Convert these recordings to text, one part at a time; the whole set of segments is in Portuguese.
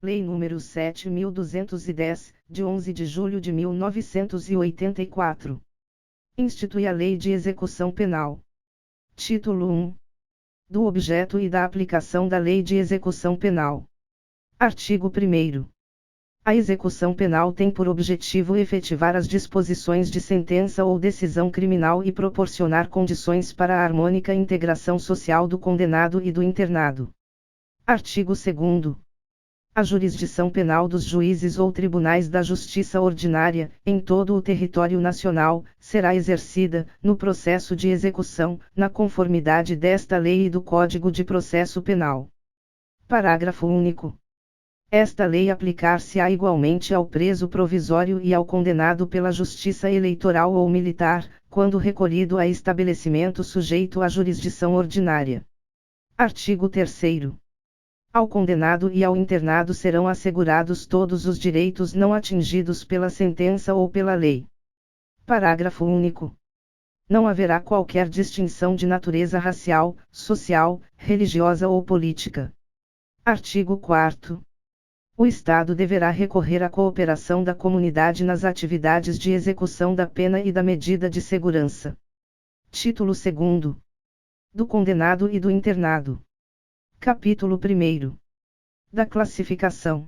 Lei nº 7.210, de 11 de julho de 1984. Institui a Lei de Execução Penal. Título 1. Do objeto e da aplicação da Lei de Execução Penal. Artigo 1º. A execução penal tem por objetivo efetivar as disposições de sentença ou decisão criminal e proporcionar condições para a harmônica integração social do condenado e do internado. Artigo 2º. A jurisdição penal dos juízes ou tribunais da justiça ordinária, em todo o território nacional, será exercida, no processo de execução, na conformidade desta lei e do Código de Processo Penal. Parágrafo único. Esta lei aplicar-se-á igualmente ao preso provisório e ao condenado pela Justiça Eleitoral ou Militar, quando recolhido a estabelecimento sujeito à jurisdição ordinária. Artigo 3º. Ao condenado e ao internado serão assegurados todos os direitos não atingidos pela sentença ou pela lei. Parágrafo único. Não haverá qualquer distinção de natureza racial, social, religiosa ou política. Artigo 4º. O Estado deverá recorrer à cooperação da comunidade nas atividades de execução da pena e da medida de segurança. Título 2º. Do condenado e do internado. Capítulo 1º. Da classificação.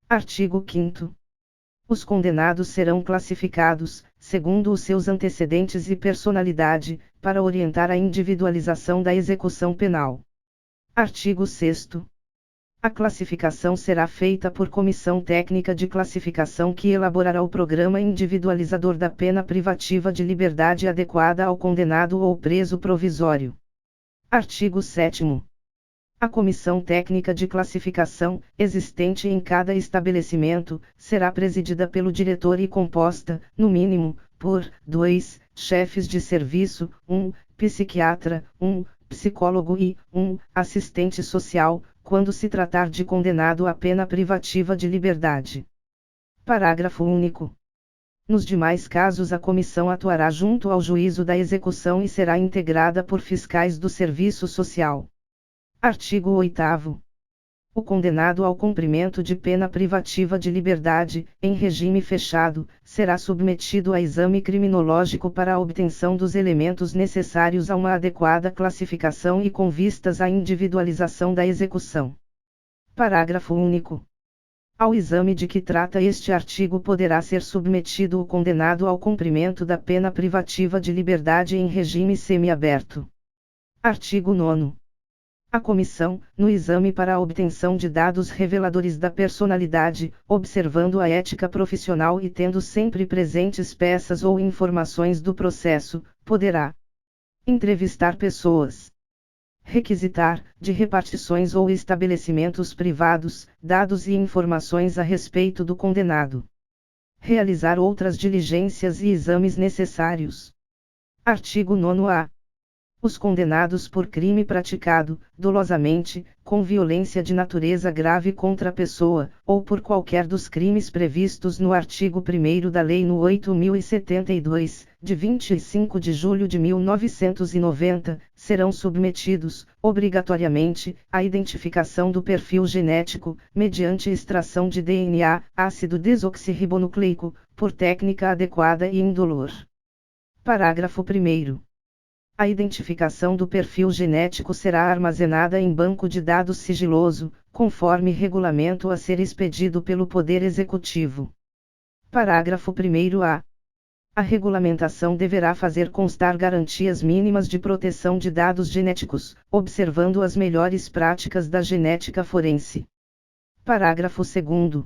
Artigo 5º. Os condenados serão classificados, segundo os seus antecedentes e personalidade, para orientar a individualização da execução penal. Artigo 6º. A classificação será feita por comissão técnica de classificação que elaborará o programa individualizador da pena privativa de liberdade adequada ao condenado ou preso provisório. Artigo 7º. A comissão técnica de classificação, existente em cada estabelecimento, será presidida pelo diretor e composta, no mínimo, por 2 chefes de serviço, 1 psiquiatra, 1 psicólogo e 1 assistente social, quando se tratar de condenado à pena privativa de liberdade. Parágrafo único. Nos demais casos, a comissão atuará junto ao juízo da execução e será integrada por fiscais do Serviço Social. Artigo 8º. O condenado ao cumprimento de pena privativa de liberdade, em regime fechado, será submetido a exame criminológico para a obtenção dos elementos necessários a uma adequada classificação e com vistas à individualização da execução. Parágrafo único. Ao exame de que trata este artigo poderá ser submetido o condenado ao cumprimento da pena privativa de liberdade em regime semiaberto. Artigo 9º. A comissão, no exame para a obtenção de dados reveladores da personalidade, observando a ética profissional e tendo sempre presentes peças ou informações do processo, poderá entrevistar pessoas, requisitar, de repartições ou estabelecimentos privados, dados e informações a respeito do condenado, realizar outras diligências e exames necessários. Artigo 9º-A. Os condenados por crime praticado, dolosamente, com violência de natureza grave contra a pessoa, ou por qualquer dos crimes previstos no artigo 1º da Lei nº 8.072, de 25 de julho de 1990, serão submetidos, obrigatoriamente, à identificação do perfil genético, mediante extração de DNA, ácido desoxirribonucleico, por técnica adequada e indolor. Parágrafo 1º. A identificação do perfil genético será armazenada em banco de dados sigiloso, conforme regulamento a ser expedido pelo Poder Executivo. Parágrafo 1º-A. A regulamentação deverá fazer constar garantias mínimas de proteção de dados genéticos, observando as melhores práticas da genética forense. Parágrafo 2º.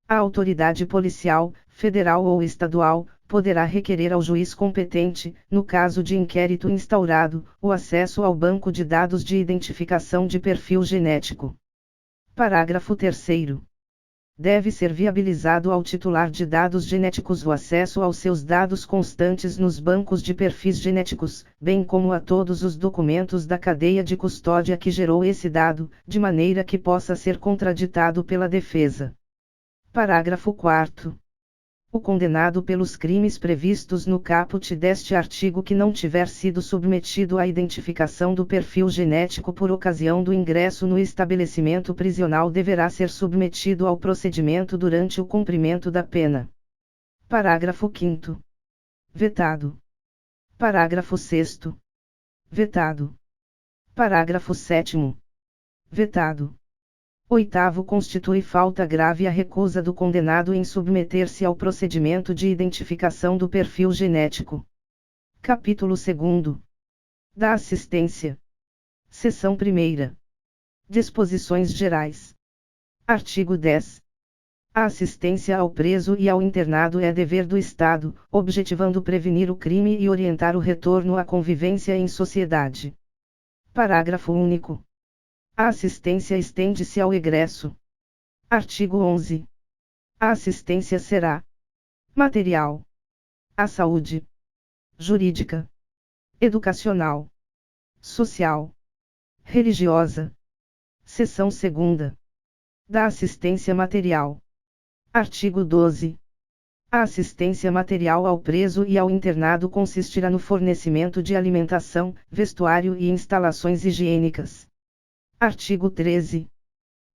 A autoridade policial, federal ou estadual, poderá requerer ao juiz competente, no caso de inquérito instaurado, o acesso ao banco de dados de identificação de perfil genético. Parágrafo 3º. Deve ser viabilizado ao titular de dados genéticos o acesso aos seus dados constantes nos bancos de perfis genéticos, bem como a todos os documentos da cadeia de custódia que gerou esse dado, de maneira que possa ser contraditado pela defesa. Parágrafo 4º. O condenado pelos crimes previstos no caput deste artigo que não tiver sido submetido à identificação do perfil genético por ocasião do ingresso no estabelecimento prisional deverá ser submetido ao procedimento durante o cumprimento da pena. Parágrafo 5º. Vetado. Parágrafo 6º. Vetado. Parágrafo 7º. Vetado. 8º. Constitui falta grave a recusa do condenado em submeter-se ao procedimento de identificação do perfil genético. Capítulo 2º. Da assistência. Seção 1ª. Disposições gerais. Artigo 10. A assistência ao preso e ao internado é dever do Estado, objetivando prevenir o crime e orientar o retorno à convivência em sociedade. Parágrafo único. A assistência estende-se ao egresso. Artigo 11. A assistência será material, à saúde, jurídica, educacional, social, religiosa. Seção 2ª. Da assistência material. Artigo 12. A assistência material ao preso e ao internado consistirá no fornecimento de alimentação, vestuário e instalações higiênicas. Artigo 13.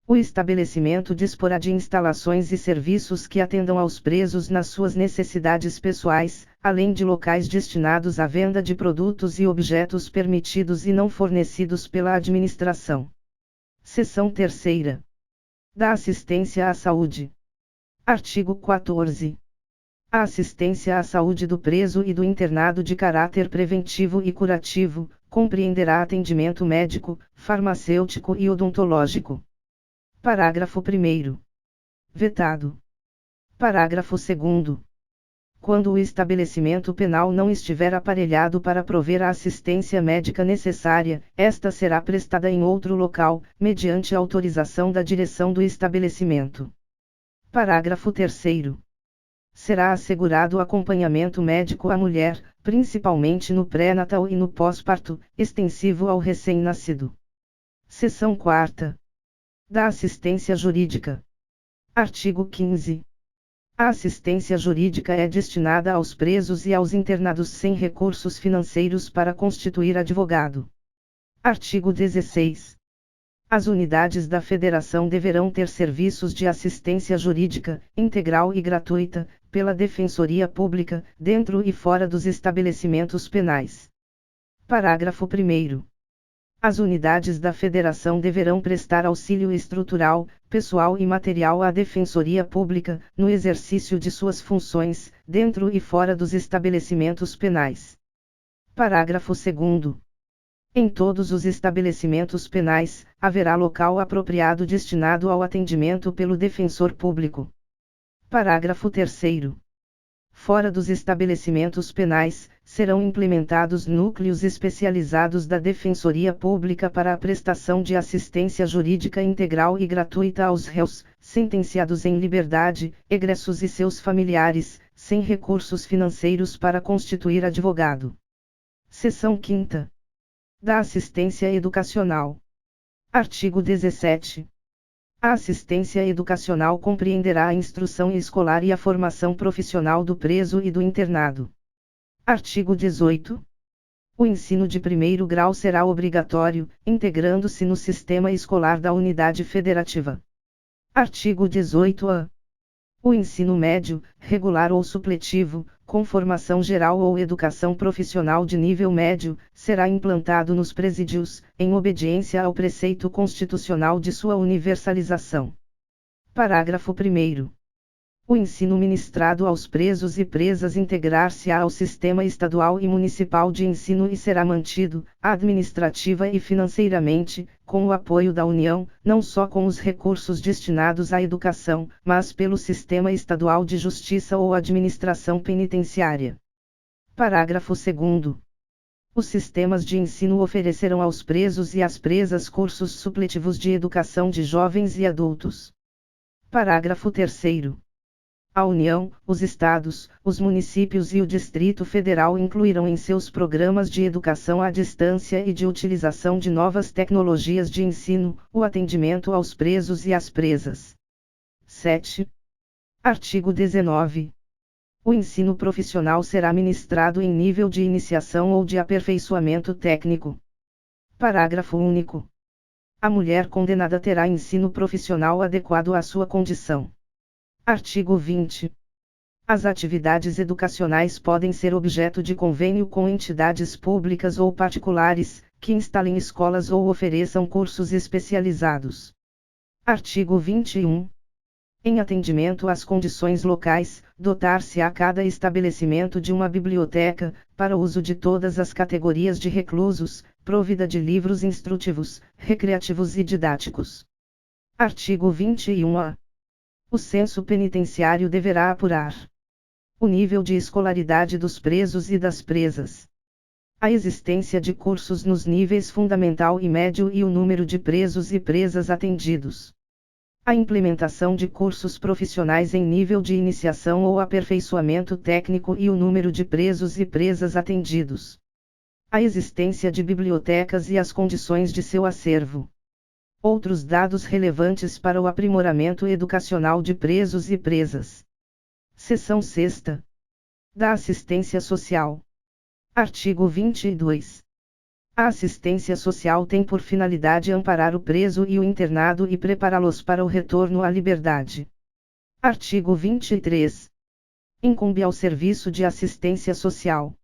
O estabelecimento disporá de instalações e serviços que atendam aos presos nas suas necessidades pessoais, além de locais destinados à venda de produtos e objetos permitidos e não fornecidos pela administração. Seção 3ª. Da assistência à saúde. Artigo 14. A assistência à saúde do preso e do internado de caráter preventivo e curativo, compreenderá atendimento médico, farmacêutico e odontológico. Parágrafo 1º. Vetado. Parágrafo 2º. Quando o estabelecimento penal não estiver aparelhado para prover a assistência médica necessária, esta será prestada em outro local, mediante autorização da direção do estabelecimento. Parágrafo 3º. Será assegurado acompanhamento médico à mulher, principalmente no pré-natal e no pós-parto, extensivo ao recém-nascido. Seção 4ª. Da assistência jurídica. Artigo 15. A assistência jurídica é destinada aos presos e aos internados sem recursos financeiros para constituir advogado. Artigo 16. As unidades da Federação deverão ter serviços de assistência jurídica, integral e gratuita, pela Defensoria Pública, dentro e fora dos estabelecimentos penais. Parágrafo 1º. As unidades da Federação deverão prestar auxílio estrutural, pessoal e material à Defensoria Pública, no exercício de suas funções, dentro e fora dos estabelecimentos penais. Parágrafo 2º. Em todos os estabelecimentos penais, haverá local apropriado destinado ao atendimento pelo defensor público. Parágrafo 3º. Fora dos estabelecimentos penais, serão implementados núcleos especializados da Defensoria Pública para a prestação de assistência jurídica integral e gratuita aos réus, sentenciados em liberdade, egressos e seus familiares, sem recursos financeiros para constituir advogado. Seção 5ª. Da assistência educacional. Artigo 17. A assistência educacional compreenderá a instrução escolar e a formação profissional do preso e do internado. Artigo 18. O ensino de primeiro grau será obrigatório, integrando-se no sistema escolar da unidade federativa. Artigo 18-A. O ensino médio, regular ou supletivo, com formação geral ou educação profissional de nível médio, será implantado nos presídios, em obediência ao preceito constitucional de sua universalização. Parágrafo 1º. O ensino ministrado aos presos e presas integrar-se-á ao sistema estadual e municipal de ensino e será mantido, administrativa e financeiramente, com o apoio da União, não só com os recursos destinados à educação, mas pelo Sistema Estadual de Justiça ou Administração Penitenciária. Parágrafo 2º. Os sistemas de ensino oferecerão aos presos e às presas cursos supletivos de educação de jovens e adultos. Parágrafo 3º. A União, os Estados, os municípios e o Distrito Federal incluirão em seus programas de educação à distância e de utilização de novas tecnologias de ensino, o atendimento aos presos e às presas. 7. Artigo 19. O ensino profissional será ministrado em nível de iniciação ou de aperfeiçoamento técnico. Parágrafo único. A mulher condenada terá ensino profissional adequado à sua condição. Artigo 20. As atividades educacionais podem ser objeto de convênio com entidades públicas ou particulares, que instalem escolas ou ofereçam cursos especializados. Artigo 21. Em atendimento às condições locais, dotar-se a cada estabelecimento de uma biblioteca, para uso de todas as categorias de reclusos, provida de livros instrutivos, recreativos e didáticos. Artigo 21-A. O censo penitenciário deverá apurar o nível de escolaridade dos presos e das presas, a existência de cursos nos níveis fundamental e médio e o número de presos e presas atendidos, a implementação de cursos profissionais em nível de iniciação ou aperfeiçoamento técnico e o número de presos e presas atendidos, a existência de bibliotecas e as condições de seu acervo. Outros dados relevantes para o aprimoramento educacional de presos e presas. Seção 6ª. Da assistência social. Artigo 22. A assistência social tem por finalidade amparar o preso e o internado e prepará-los para o retorno à liberdade. Artigo 23. Incumbe ao Serviço de Assistência Social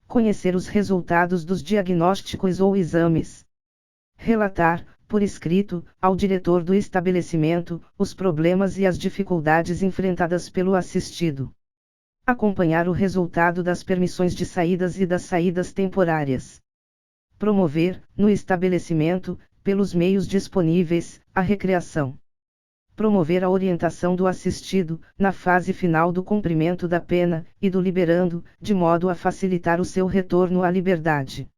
conhecer os resultados dos diagnósticos ou exames, relatar, por escrito, ao diretor do estabelecimento, os problemas e as dificuldades enfrentadas pelo assistido. Acompanhar o resultado das permissões de saídas e das saídas temporárias. Promover, no estabelecimento, pelos meios disponíveis, a recreação. Promover a orientação do assistido, na fase final do cumprimento da pena, e do liberando, de modo a facilitar o seu retorno à liberdade.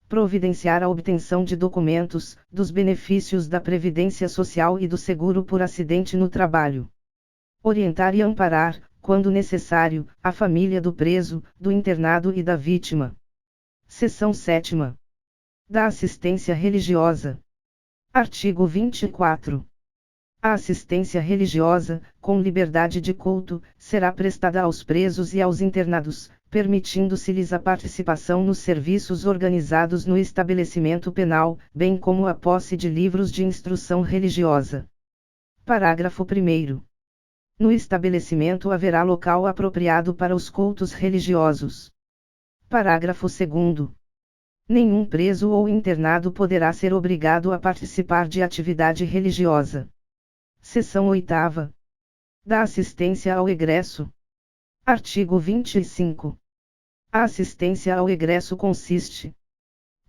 Providenciar a obtenção de documentos, dos benefícios da Previdência Social e do seguro por acidente no trabalho. Orientar e amparar, quando necessário, a família do preso, do internado e da vítima. Seção 7ª. Da assistência religiosa. Artigo 24. A assistência religiosa, com liberdade de culto, será prestada aos presos e aos internados, permitindo-se-lhes a participação nos serviços organizados no estabelecimento penal, bem como a posse de livros de instrução religiosa. Parágrafo 1º. No estabelecimento haverá local apropriado para os cultos religiosos. Parágrafo 2º. Nenhum preso ou internado poderá ser obrigado a participar de atividade religiosa. Seção 8ª. Da assistência ao egresso. Artigo 25. A assistência ao egresso consiste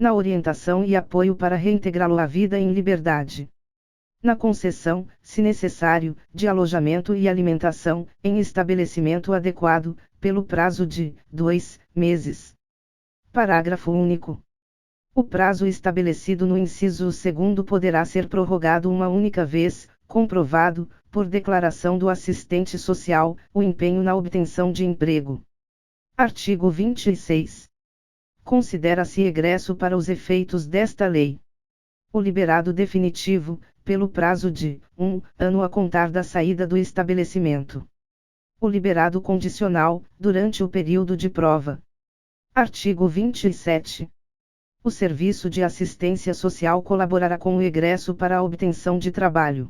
na orientação e apoio para reintegrá-lo à vida em liberdade. Na concessão, se necessário, de alojamento e alimentação, em estabelecimento adequado, pelo prazo de 2 meses. Parágrafo único. O prazo estabelecido no inciso 2º poderá ser prorrogado uma única vez, comprovado, por declaração do assistente social, o empenho na obtenção de emprego. Artigo 26. Considera-se egresso para os efeitos desta lei o liberado definitivo, pelo prazo de 1 ano a contar da saída do estabelecimento. O liberado condicional, durante o período de prova. Artigo 27. O Serviço de Assistência Social colaborará com o egresso para a obtenção de trabalho.